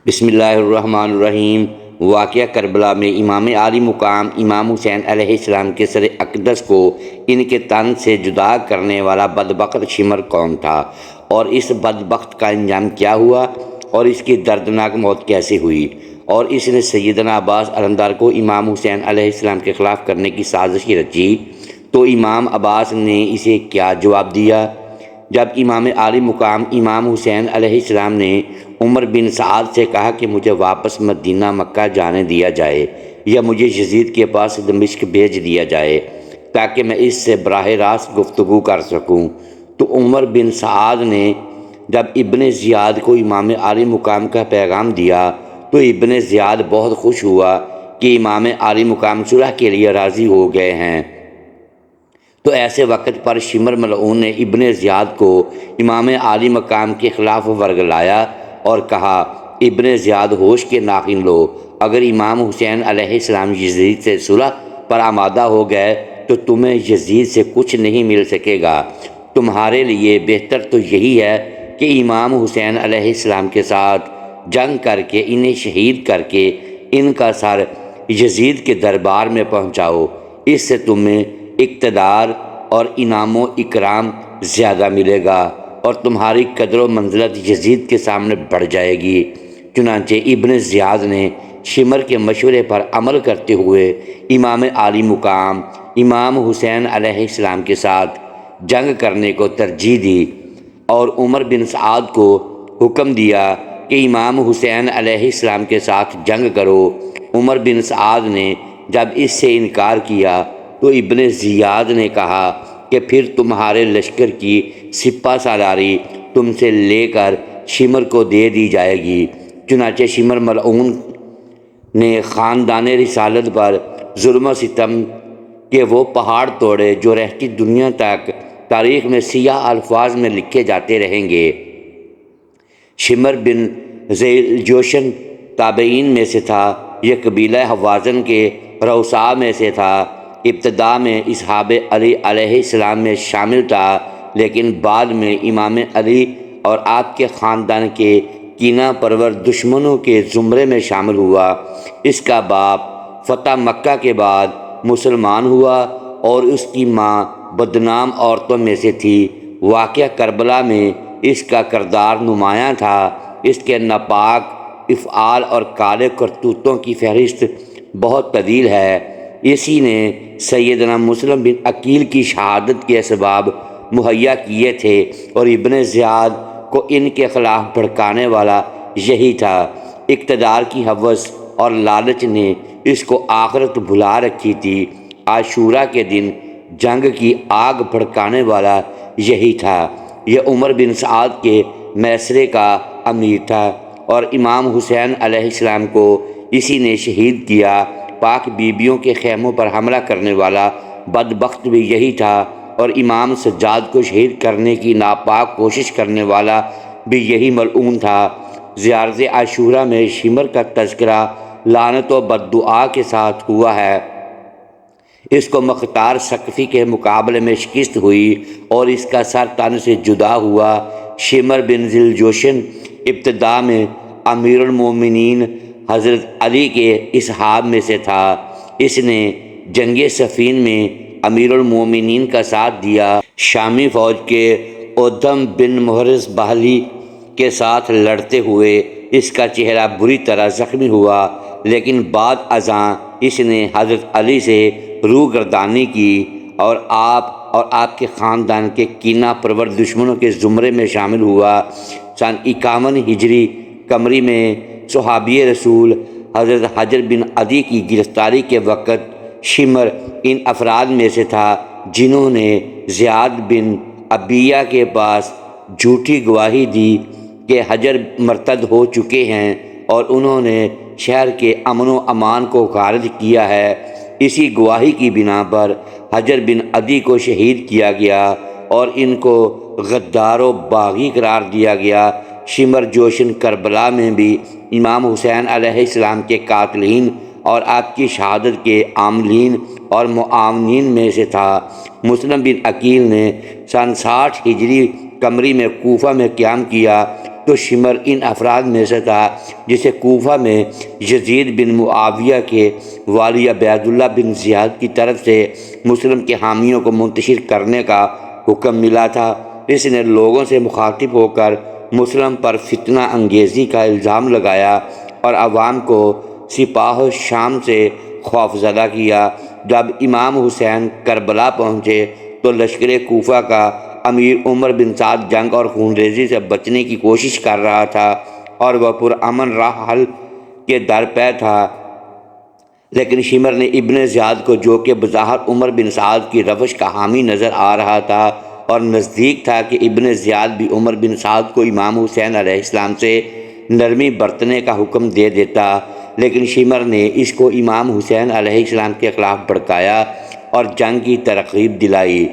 بسم اللہ الرحمن الرحیم۔ واقعہ کربلا میں امام عالی مقام امام حسین علیہ السلام کے سر اقدس کو ان کے تن سے جدا کرنے والا بدبخت شمر کون تھا، اور اس بدبخت کا انجام کیا ہوا، اور اس کی دردناک موت کیسے ہوئی، اور اس نے سیدنا عباس علمدار کو امام حسین علیہ السلام کے خلاف کرنے کی سازش رچی تو امام عباس نے اسے کیا جواب دیا؟ جب امام عالی مقام امام حسین علیہ السلام نے عمر بن سعد سے کہا کہ مجھے واپس مدینہ مکہ جانے دیا جائے یا مجھے یزید کے پاس دمشق بھیج دیا جائے تاکہ میں اس سے براہ راست گفتگو کر سکوں، تو عمر بن سعد نے جب ابن زیاد کو امام عالی مقام کا پیغام دیا تو ابن زیاد بہت خوش ہوا کہ امام عالی مقام صلح کے لیے راضی ہو گئے ہیں۔ تو ایسے وقت پر شمر ملعون نے ابن زیاد کو امام عالی مقام کے خلاف ورگلایا اور کہا، ابن زیاد ہوش کے ناخن لو، اگر امام حسین علیہ السلام یزید سے صلح پر آمادہ ہو گئے تو تمہیں یزید سے کچھ نہیں مل سکے گا، تمہارے لیے بہتر تو یہی ہے کہ امام حسین علیہ السلام کے ساتھ جنگ کر کے انہیں شہید کر کے ان کا سر یزید کے دربار میں پہنچاؤ، اس سے تمہیں اقتدار اور انعام و اکرام زیادہ ملے گا اور تمہاری قدر و منزلت یزید کے سامنے بڑھ جائے گی۔ چنانچہ ابن زیاد نے شمر کے مشورے پر عمل کرتے ہوئے امام عالی مقام امام حسین علیہ السلام کے ساتھ جنگ کرنے کو ترجیح دی اور عمر بن سعد کو حکم دیا کہ امام حسین علیہ السلام کے ساتھ جنگ کرو۔ عمر بن سعد نے جب اس سے انکار کیا تو ابن زیاد نے کہا کہ پھر تمہارے لشکر کی سپہ سالاری تم سے لے کر شمر کو دے دی جائے گی۔ چنانچہ شمر ملعون نے خاندان رسالت پر ظلم و ستم کے وہ پہاڑ توڑے جو رہتی دنیا تک تاریخ میں سیاہ الفاظ میں لکھے جاتے رہیں گے۔ شمر بن ذیل جوشن تابعین میں سے تھا، یہ قبیلہ حوازن کے رؤساء میں سے تھا، ابتدا میں اصحاب علی علیہ السلام میں شامل تھا لیکن بعد میں امام علی اور آپ کے خاندان کے کینہ پرور دشمنوں کے زمرے میں شامل ہوا۔ اس کا باپ فتح مکہ کے بعد مسلمان ہوا اور اس کی ماں بدنام عورتوں میں سے تھی۔ واقعہ کربلا میں اس کا کردار نمایاں تھا، اس کے ناپاک افعال اور کالے کرتوتوں کی فہرست بہت طویل ہے۔ اسی نے سیدنا مسلم بن عقیل کی شہادت کے اسباب مہیا کیے تھے اور ابن زیاد کو ان کے خلاف بھڑکانے والا یہی تھا۔ اقتدار کی ہوس اور لالچ نے اس کو آخرت بھلا رکھی تھی۔ عاشورہ کے دن جنگ کی آگ بھڑکانے والا یہی تھا۔ یہ عمر بن سعد کے میسرے کا امیر تھا اور امام حسین علیہ السلام کو اسی نے شہید کیا۔ پاک بیبیوں کے خیموں پر حملہ کرنے والا بدبخت بھی یہی تھا اور امام سجاد کو شہید کرنے کی ناپاک کوشش کرنے والا بھی یہی ملعون تھا۔ زیارت عاشورہ میں شمر کا تذکرہ لعنت و بددعا کے ساتھ ہوا ہے۔ اس کو مختار ثقفی کے مقابلے میں شکست ہوئی اور اس کا سر تن سے جدا ہوا۔ شمر بن ذیل جوشن ابتدا میں امیر المومنین حضرت علی کے اصحاب میں سے تھا۔ اس نے جنگ صفین میں امیر المومنین کا ساتھ دیا۔ شامی فوج کے ادھم بن محرز بہلی کے ساتھ لڑتے ہوئے اس کا چہرہ بری طرح زخمی ہوا، لیکن بعد ازاں اس نے حضرت علی سے روگردانی کی اور آپ کے خاندان کے کینہ پرور دشمنوں کے زمرے میں شامل ہوا۔ سن 51 ہجری قمری میں صحابی رسول حضرت حجر بن عدی کی گرفتاری کے وقت شمر ان افراد میں سے تھا جنہوں نے زیاد بن ابیہ کے پاس جھوٹی گواہی دی کہ حجر مرتد ہو چکے ہیں اور انہوں نے شہر کے امن و امان کو خارج کیا ہے۔ اسی گواہی کی بنا پر حجر بن عدی کو شہید کیا گیا اور ان کو غدار و باغی قرار دیا گیا۔ شمر جوشن کربلا میں بھی امام حسین علیہ السلام کے قاتلین اور آپ کی شہادت کے عاملین اور معاونین میں سے تھا۔ مسلم بن عقیل نے سن 60 ہجری قمری میں کوفہ میں قیام کیا تو شمر ان افراد میں سے تھا جسے کوفہ میں یزید بن معاویہ کے والی عبید اللہ بن زیاد کی طرف سے مسلم کے حامیوں کو منتشر کرنے کا حکم ملا تھا۔ اس نے لوگوں سے مخاطب ہو کر مسلم پر فتنہ انگیزی کا الزام لگایا اور عوام کو سپاہ شام سے خوفزدہ کیا۔ جب امام حسین کربلا پہنچے تو لشکر کوفہ کا امیر عمر بن سعد جنگ اور خونریزی سے بچنے کی کوشش کر رہا تھا اور وہ پرامن راہ حل کے درپے تھا، لیکن شمر نے ابن زیاد کو، جو کہ بظاہر عمر بن سعد کی روش کا حامی نظر آ رہا تھا اور نزدیک تھا کہ ابن زیاد بھی عمر بن سعد کو امام حسین علیہ السلام سے نرمی برتنے کا حکم دے دیتا، لیکن شمر نے اس کو امام حسین علیہ السلام کے خلاف بھڑکایا اور جنگ کی ترغیب دلائی۔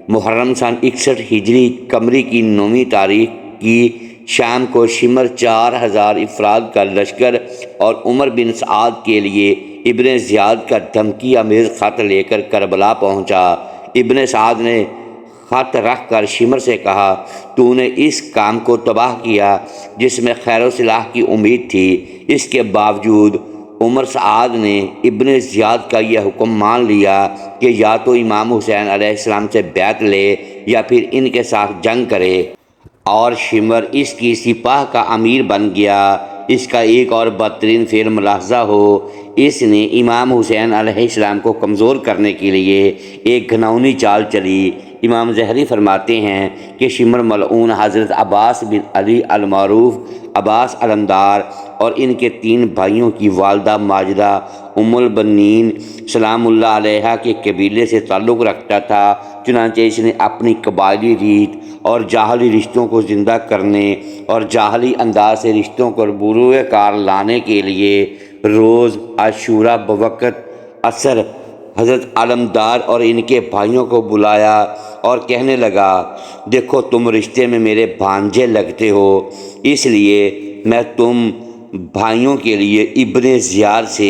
محرم سن 61 ہجری قمری کی 9 تاریخ کی شام کو شمر 4000 افراد کا لشکر اور عمر بن سعد کے لیے ابن زیاد کا دھمکی آمیز خط لے کر کربلا پہنچا۔ ابن سعد نے خط رکھ کر شمر سے کہا، تو نے اس کام کو تباہ کیا جس میں خیر و صلاح کی امید تھی۔ اس کے باوجود عمر سعد نے ابن زیاد کا یہ حکم مان لیا کہ یا تو امام حسین علیہ السلام سے بیعت لے یا پھر ان کے ساتھ جنگ کرے، اور شمر اس کی سپاہ کا امیر بن گیا۔ اس کا ایک اور بدترین فعل ملاحظہ ہو، اس نے امام حسین علیہ السلام کو کمزور کرنے کے لیے ایک گھناؤنی چال چلی۔ امام زہری فرماتے ہیں کہ شمر ملعون حضرت عباس بن علی المعروف، عباس علمدار اور ان کے 3 بھائیوں کی والدہ ماجدہ ام البنین سلام اللہ علیہا کے قبیلے سے تعلق رکھتا تھا، چنانچہ اس نے اپنی قبائلی ریت اور جاہلی رشتوں کو زندہ کرنے اور جاہلی انداز سے رشتوں کو بروئے کار لانے کے لیے روز عاشوراء بوقت عصر حضرت علمدار اور ان کے بھائیوں کو بلایا اور کہنے لگا، دیکھو تم رشتے میں میرے بھانجے لگتے ہو، اس لیے میں تم بھائیوں کے لیے ابن زیاد سے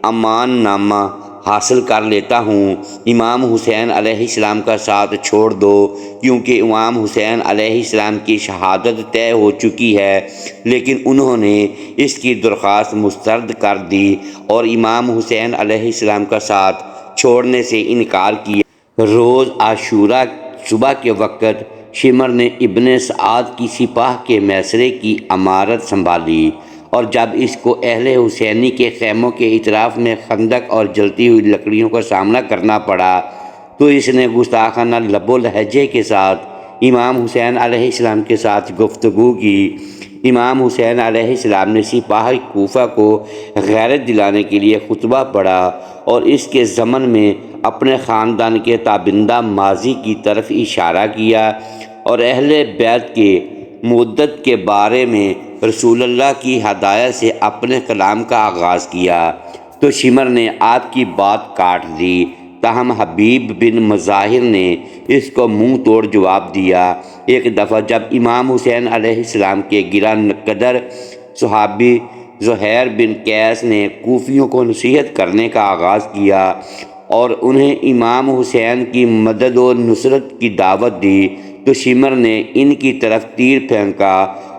امان نامہ حاصل کر لیتا ہوں۔ امام حسین علیہ السلام کا ساتھ چھوڑ دو، کیونکہ امام حسین علیہ السلام کی شہادت طے ہو چکی ہے، لیکن انہوں نے اس کی درخواست مسترد کر دی اور امام حسین علیہ السلام کا ساتھ چھوڑنے سے انکار کیا۔ روز عاشوراء صبح کے وقت شمر نے ابن سعد کی سپاہ کے محاصرے کی امارت سنبھالی، اور جب اس کو اہل حسینی کے خیموں کے اطراف میں خندق اور جلتی ہوئی لکڑیوں کا سامنا کرنا پڑا تو اس نے گستاخانہ لب و لہجے کے ساتھ امام حسین علیہ السلام کے ساتھ گفتگو کی۔ امام حسین علیہ السلام نے سپاہ کوفہ کو غیرت دلانے کے لیے خطبہ پڑھا اور اس کے ضمن میں اپنے خاندان کے تابندہ ماضی کی طرف اشارہ کیا اور اہل بیت کے مدت کے بارے میں رسول اللہ کی ہدایت سے اپنے کلام کا آغاز کیا تو شمر نے آپ کی بات کاٹ دی، تاہم حبیب بن مظاہر نے اس کو منہ توڑ جواب دیا۔ ایک دفعہ جب امام حسین علیہ السلام کے گراں قدر صحابی زہیر بن قیس نے کوفیوں کو نصیحت کرنے کا آغاز کیا اور انہیں امام حسین کی مدد و نصرت کی دعوت دی تو شمر نے ان کی طرف تیر پھینکا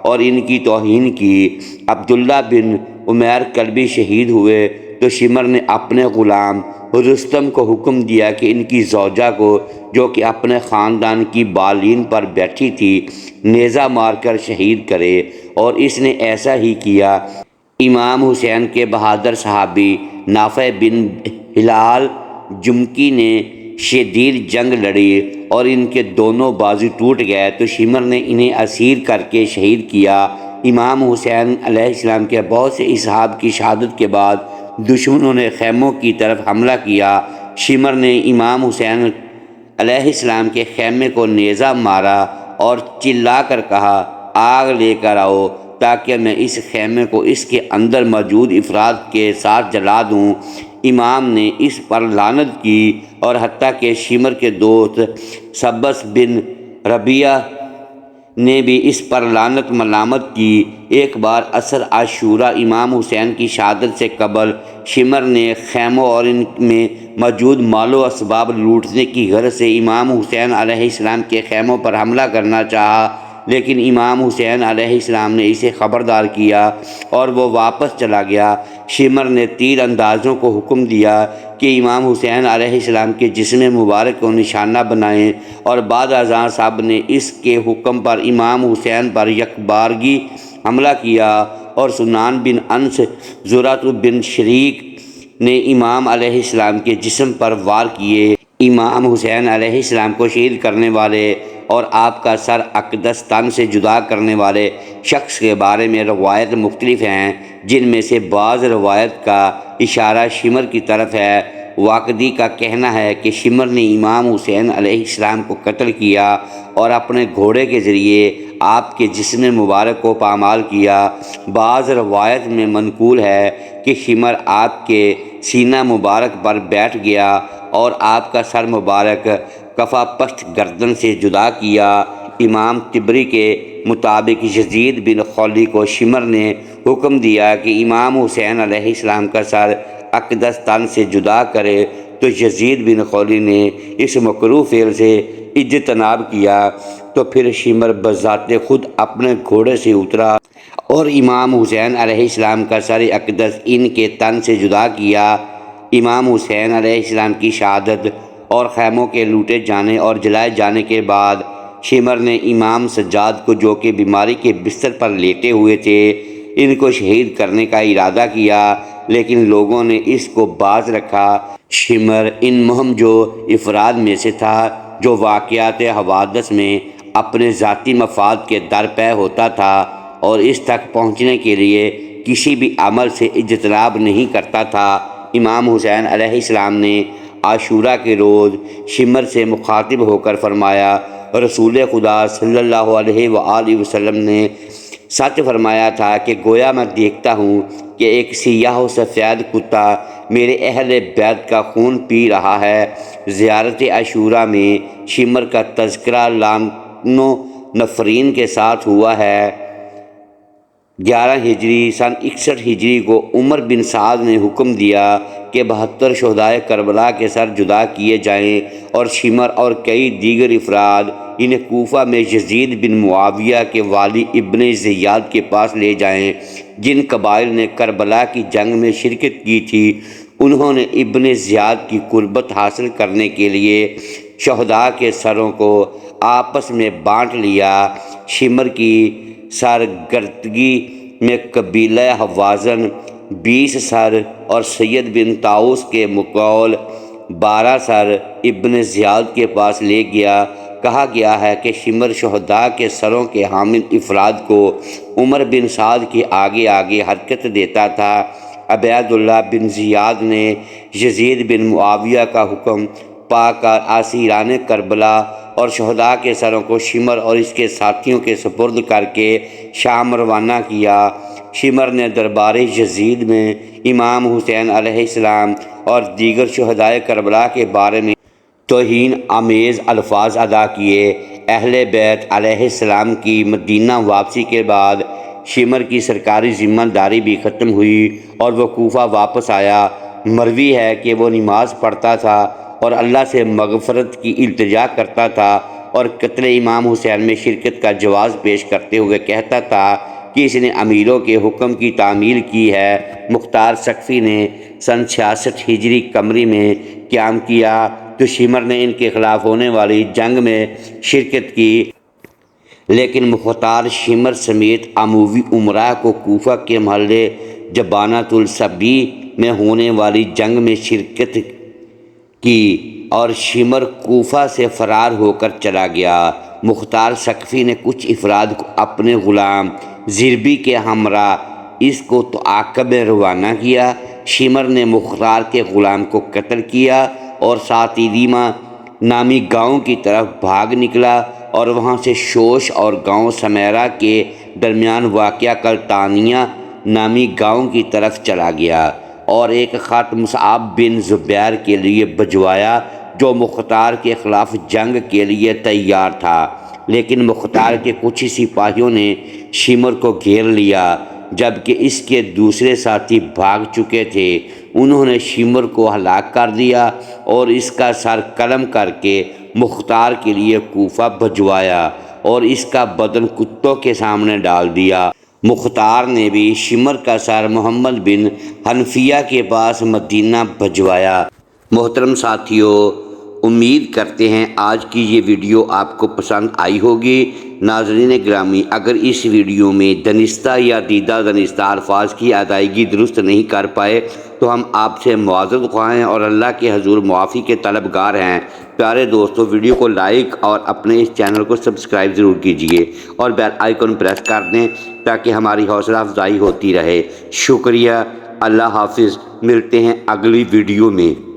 اور ان کی توہین کی۔ عبداللہ بن عمیر کلبی شہید ہوئے تو شمر نے اپنے غلام رستم کو حکم دیا کہ ان کی زوجہ کو، جو کہ اپنے خاندان کی بالین پر بیٹھی تھی، نیزہ مار کر شہید کرے، اور اس نے ایسا ہی کیا۔ امام حسین کے بہادر صحابی نافع بن ہلال جمکی نے شدید جنگ لڑی اور ان کے دونوں بازو ٹوٹ گئے تو شمر نے انہیں اسیر کر کے شہید کیا۔ امام حسین علیہ السلام کے بہت سے اصحاب کی شہادت کے بعد دشمنوں نے خیموں کی طرف حملہ کیا۔ شمر نے امام حسین علیہ السلام کے خیمے کو نیزہ مارا اور چلا کر کہا، آگ لے کر آؤ تاکہ میں اس خیمے کو اس کے اندر موجود افراد کے ساتھ جلا دوں۔ امام نے اس پر لعنت کی اور حتیٰ کہ شمر کے دوست سبس بن ربیعہ نے بھی اس پر لعنت ملامت کی۔ ایک بار عصر عاشوراء امام حسین کی شہادت سے قبل شمر نے خیموں اور ان میں موجود مال و اسباب لوٹنے کی غرض سے امام حسین علیہ السلام کے خیموں پر حملہ کرنا چاہا، لیکن امام حسین علیہ السلام نے اسے خبردار کیا اور وہ واپس چلا گیا۔ شمر نے تیر اندازوں کو حکم دیا کہ امام حسین علیہ السلام کے جسم مبارک کو نشانہ بنائیں، اور بعد ازاں صاحب نے اس کے حکم پر امام حسین پر یکبارگی حملہ کیا، اور سنان بن انس، زرعت بن شریک نے امام علیہ السلام کے جسم پر وار کیے۔ امام حسین علیہ السلام کو شہید کرنے والے اور آپ کا سر اقدس تن سے جدا کرنے والے شخص کے بارے میں روایت مختلف ہیں، جن میں سے بعض روایت کا اشارہ شمر کی طرف ہے۔ واقدی کا کہنا ہے کہ شمر نے امام حسین علیہ السلام کو قتل کیا اور اپنے گھوڑے کے ذریعے آپ کے جسم مبارک کو پامال کیا۔ بعض روایت میں منقول ہے کہ شمر آپ کے سینہ مبارک پر بیٹھ گیا اور آپ کا سر مبارک کفا پشت گردن سے جدا کیا۔ امام طبری کے مطابق یزید بن خولی کو شمر نے حکم دیا کہ امام حسین علیہ السلام کا سر اقدس تن سے جدا کرے، تو یزید بن خولی نے اس مکروہ فعل سے اجتناب کیا۔ تو پھر شمر بذات خود اپنے گھوڑے سے اترا اور امام حسین علیہ السلام کا سر اقدس ان کے تن سے جدا کیا۔ امام حسین علیہ السلام کی شہادت اور خیموں کے لوٹے جانے اور جلائے جانے کے بعد شمر نے امام سجاد کو، جو کہ بیماری کے بستر پر لیٹے ہوئے تھے، ان کو شہید کرنے کا ارادہ کیا، لیکن لوگوں نے اس کو باز رکھا۔ شمر ان مہم جو افراد میں سے تھا جو واقعات حوادث میں اپنے ذاتی مفاد کے درپے ہوتا تھا اور اس تک پہنچنے کے لیے کسی بھی عمل سے اجتناب نہیں کرتا تھا۔ امام حسین علیہ السلام نے عاشورہ کے روز شمر سے مخاطب ہو کر فرمایا، رسول خدا صلی اللہ علیہ وآلہ وسلم نے سچ فرمایا تھا کہ گویا میں دیکھتا ہوں کہ ایک سیاہ و سفید کتا میرے اہل بیت کا خون پی رہا ہے۔ زیارت عاشورہ میں شمر کا تذکرہ لعنت و نفرین کے ساتھ ہوا ہے۔ 11 ہجری سن 61 ہجری کو عمر بن سعد نے حکم دیا کہ 72 شہدائے کربلا کے سر جدا کیے جائیں اور شمر اور کئی دیگر افراد انہیں کوفہ میں یزید بن معاویہ کے والی ابن زیاد کے پاس لے جائیں۔ جن قبائل نے کربلا کی جنگ میں شرکت کی تھی، انہوں نے ابن زیاد کی قربت حاصل کرنے کے لیے شہداء کے سروں کو آپس میں بانٹ لیا۔ شمر کی سرگردگی میں قبیلہ حوازن 20 سر اور سید بن طاؤس کے مقول 12 سر ابن زیاد کے پاس لے گیا۔ کہا گیا ہے کہ شمر شہداء کے سروں کے حامل افراد کو عمر بن سعد کے آگے آگے حرکت دیتا تھا۔ عبید اللہ بن زیاد نے یزید بن معاویہ کا حکم پا کر اسیران کربلا اور شہداء کے سروں کو شمر اور اس کے ساتھیوں کے سپرد کر کے شام روانہ کیا۔ شمر نے دربار یزید میں امام حسین علیہ السلام اور دیگر شہدائے کربلا کے بارے میں توہین آمیز الفاظ ادا کیے۔ اہل بیت علیہ السلام کی مدینہ واپسی کے بعد شمر کی سرکاری ذمہ داری بھی ختم ہوئی اور وہ کوفہ واپس آیا۔ مروی ہے کہ وہ نماز پڑھتا تھا اور اللہ سے مغفرت کی التجا کرتا تھا اور قتل امام حسین میں شرکت کا جواز پیش کرتے ہوئے کہتا تھا کہ اس نے امیروں کے حکم کی تعمیل کی ہے۔ مختار سقفی نے سن 66 ہجری قمری میں قیام کیا تو شمر نے ان کے خلاف ہونے والی جنگ میں شرکت کی، لیکن مختار شمر سمیت اموی امراء کو کوفہ کے محلے جبانۃ الصبی میں ہونے والی جنگ میں شرکت کی اور شمر کوفہ سے فرار ہو کر چلا گیا۔ مختار سقفی نے کچھ افراد کو اپنے غلام زربی کے ہمراہ اس کو تعاقب میں روانہ کیا۔ شمر نے مختار کے غلام کو قتل کیا اور ساتیریما نامی گاؤں کی طرف بھاگ نکلا اور وہاں سے شوش اور گاؤں سمیرا کے درمیان واقع کلتانیہ نامی گاؤں کی طرف چلا گیا اور ایک خط مصعب بن زبیر کے لیے بھجوایا جو مختار کے خلاف جنگ کے لیے تیار تھا، لیکن مختار کے کچھ سپاہیوں نے شمر کو گھیر لیا جبکہ اس کے دوسرے ساتھی بھاگ چکے تھے۔ انہوں نے شمر کو ہلاک کر دیا اور اس کا سر قلم کر کے مختار کے لیے کوفہ بھجوایا اور اس کا بدن کتوں کے سامنے ڈال دیا۔ مختار نے بھی شمر کا سر محمد بن حنفیہ کے پاس مدینہ بھجوایا۔ محترم ساتھیو، امید کرتے ہیں آج کی یہ ویڈیو آپ کو پسند آئی ہوگی۔ ناظرین گرامی، اگر اس ویڈیو میں دانستہ یا دیدہ دانستہ الفاظ کی ادائیگی درست نہیں کر پائے تو ہم آپ سے معذرت خواہ ہیں اور اللہ کے حضور معافی کے طلبگار ہیں۔ پیارے دوستو، ویڈیو کو لائک اور اپنے اس چینل کو سبسکرائب ضرور کیجئے اور بیل آئیکن پریس کر دیں تاکہ ہماری حوصلہ افزائی ہوتی رہے۔ شکریہ، اللہ حافظ، ملتے ہیں اگلی ویڈیو میں۔